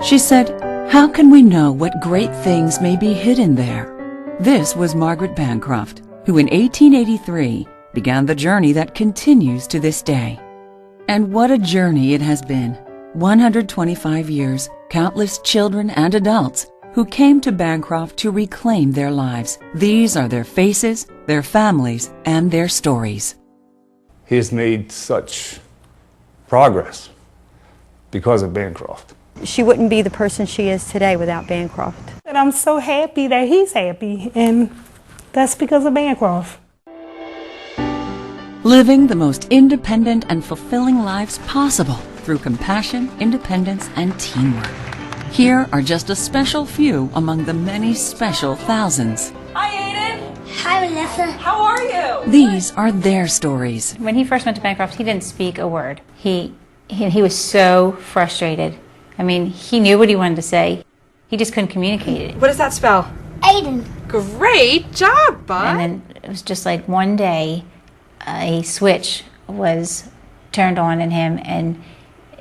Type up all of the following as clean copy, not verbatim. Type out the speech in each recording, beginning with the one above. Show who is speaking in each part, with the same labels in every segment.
Speaker 1: She said, "How can we know what great things may be hidden there?" This was Margaret Bancroft, who in 1883 began the journey that continues to this day. And what a journey it has been. 125 years, countless children and adults who came to Bancroft to reclaim their lives. These are their faces, their families, and their stories.
Speaker 2: He has made such progress because of Bancroft.
Speaker 3: She wouldn't be the person she is today without Bancroft.
Speaker 4: And I'm so happy that he's happy, and that's because of Bancroft.
Speaker 1: Living the most independent and fulfilling lives possible through compassion, independence, and teamwork. Here are just a special few among the many special thousands.
Speaker 5: Hi, Aiden.
Speaker 6: Hi, Vanessa.
Speaker 5: How are you?
Speaker 1: These are their stories.
Speaker 7: When he first went to Bancroft, he didn't speak a word. He was so frustrated. I mean, he knew what he wanted to say. He just couldn't communicate it.
Speaker 5: What does that spell?
Speaker 6: Aiden.
Speaker 5: Great job, bud.
Speaker 7: And then it was just like one day, a switch was turned on in him, and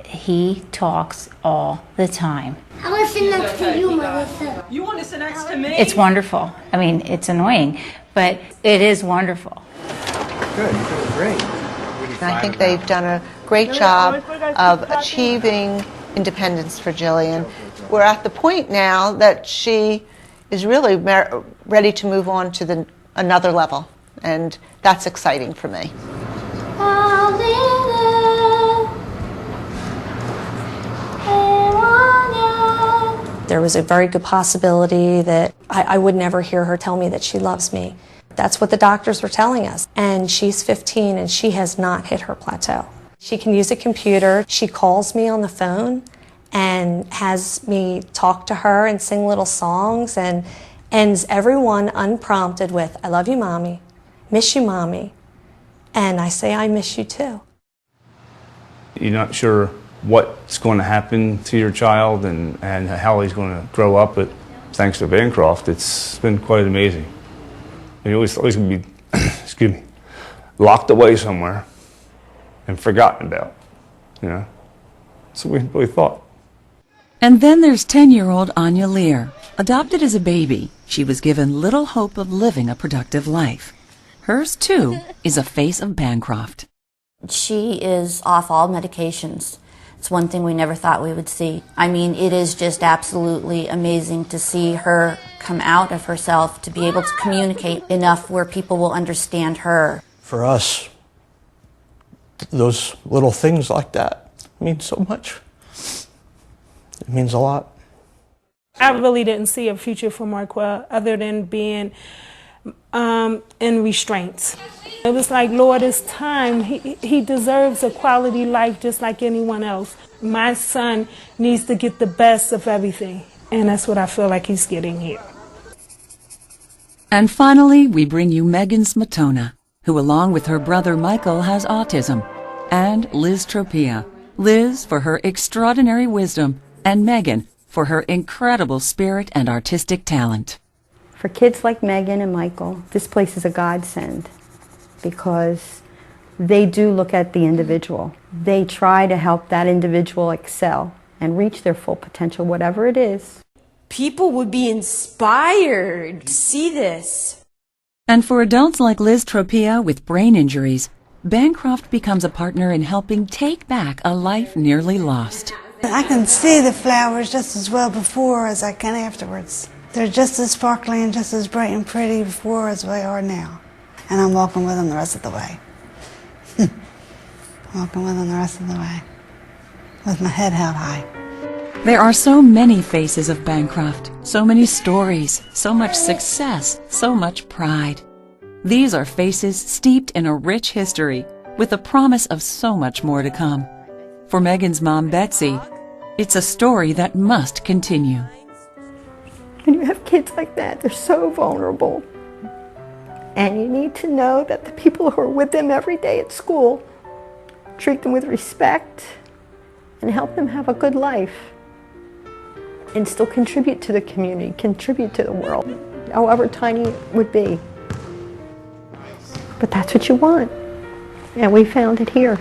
Speaker 7: he talks all the time.
Speaker 6: I want to sit next to you, Melissa.
Speaker 5: You want to sit next to me?
Speaker 7: It's wonderful. I mean, it's annoying, but it is wonderful.
Speaker 2: Good, great.
Speaker 8: I think they've done a great job of achieving independence for Jillian. We're at the point now that she is really ready to move on to another level, and that's exciting for me.
Speaker 9: There was a very good possibility that I would never hear her tell me that she loves me. That's what the doctors were telling us. And she's 15 and she has not hit her plateau. She can use a computer. She calls me on the phone and has me talk to her and sing little songs and ends everyone unprompted with, "I love you, Mommy. Miss you, Mommy." And I say, "I miss you too."
Speaker 2: You're not sure what's going to happen to your child and how he's going to grow up, but thanks to Bancroft, it's been quite amazing. And he always going to be, excuse me, locked away somewhere and forgotten about, you know. That's what we really thought.
Speaker 1: And then there's 10-year-old Anya Lear. Adopted as a baby, she was given little hope of living a productive life. Hers, too, is a face of Bancroft.
Speaker 10: She is off all medications. It's one thing we never thought we would see. I mean, it is just absolutely amazing to see her come out of herself, to be able to communicate enough where people will understand her.
Speaker 11: For us, those little things like that mean so much. It means a lot.
Speaker 4: I really didn't see a future for Marquel other than being in restraints. It was like, Lord, it's time. He deserves a quality life just like anyone else. My son needs to get the best of everything, and that's what I feel like he's getting here.
Speaker 1: And finally, we bring you Megan Smatona, who along with her brother Michael has autism, and Liz Tropia. Liz for her extraordinary wisdom, and Megan for her incredible spirit and artistic talent.
Speaker 3: For kids like Megan and Michael, this place is a godsend because they do look at the individual. They try to help that individual excel and reach their full potential, whatever it is.
Speaker 5: People would be inspired to see this.
Speaker 1: And for adults like Liz Tropia with brain injuries, Bancroft becomes a partner in helping take back a life nearly lost.
Speaker 12: I can see the flowers just as well before as I can afterwards. They're just as sparkly and just as bright and pretty before as they are now. And I'm walking with them the rest of the way. Walking with them the rest of the way. With my head held high.
Speaker 1: There are so many faces of Bancroft, so many stories, so much success, so much pride. These are faces steeped in a rich history, with the promise of so much more to come. For Megan's mom, Betsy, it's a story that must continue.
Speaker 3: When you have kids like that, they're so vulnerable. And you need to know that the people who are with them every day at school treat them with respect and help them have a good life and still contribute to the community, contribute to the world, however tiny it would be. But that's what you want, and we found it here.